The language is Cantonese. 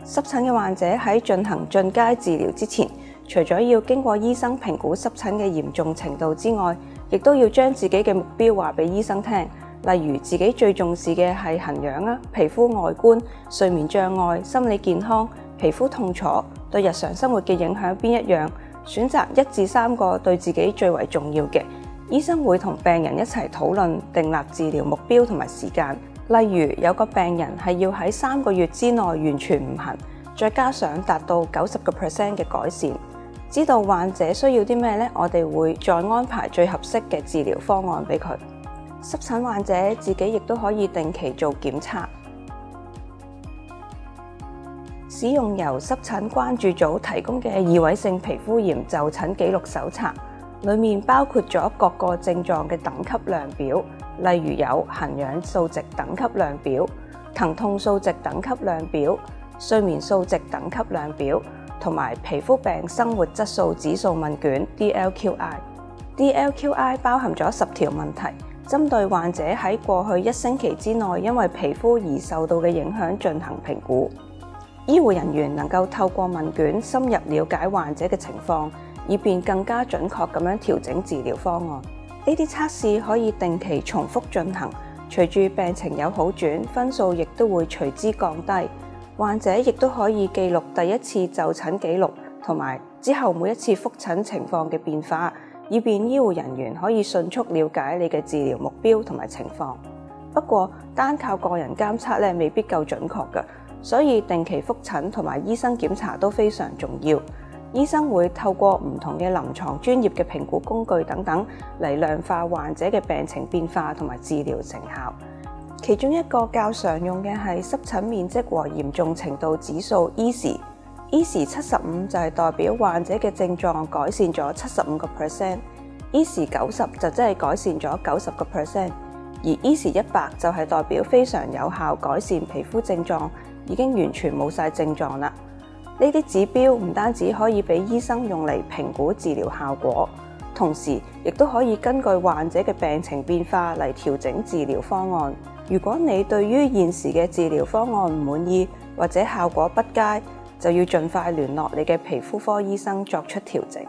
濕疹嘅患者喺進行進階治療之前，除咗要經過醫生評估濕疹嘅嚴重程度之外，亦都要將自己嘅目標話俾醫生聽。例如自己最重視嘅係痕癢皮膚外觀、睡眠障礙、心理健康、皮膚痛楚、對日常生活嘅影響邊一樣，選擇1至3個對自己最為重要嘅。醫生會同病人一齊討論，訂立治療目標同埋時間。例如有個病人係要喺3個月之內完全唔痕，再加上達到90% 嘅改善。知道患者需要啲咩呢？我哋會再安排最合適嘅治療方案俾佢。濕疹患者自己亦都可以定期做檢查。使用由濕疹關注組提供嘅異位性皮膚炎就診記錄手冊，裡面包括咗各個症狀嘅等級量表，例如有痕癢數值等級量表、疼痛數值等級量表、睡眠數值等級量表，同埋皮膚病生活質素指數問卷 DLQI。DLQI 包含咗10條問題，針對患者喺過去1星期之內因為皮膚而受到嘅影響進行評估。醫護人員能夠透過問卷深入了解患者嘅情況，以便更加準確咁樣調整治療方案。呢啲測試可以定期重複進行，隨住病情有好轉，分數亦都會隨之降低。患者亦都可以記錄第一次就診記錄同埋之後每一次覆診情況嘅變化，以便醫護人員可以迅速了解你嘅治療目標同埋情況。不過單靠個人監測未必夠準確㗎，所以定期覆診同埋醫生檢查都非常重要。醫生會透過唔同嘅臨床專業嘅評估工具等等嚟量化患者嘅病情變化同埋治療成效。其中一個較常用嘅係濕疹面積和嚴重程度指數 EASI 75就係代表患者嘅症狀改善咗75%，EASI 90就即係改善咗90%，而EASI 100就係代表非常有效改善皮膚症狀，已經完全冇晒症狀啦。呢啲指標唔單止可以俾醫生用嚟評估治療效果，同時亦都可以根據患者嘅病情變化嚟調整治療方案。如果你對於現時嘅治療方案唔滿意或者效果不佳，就要盡快聯絡你嘅皮膚科醫生作出調整。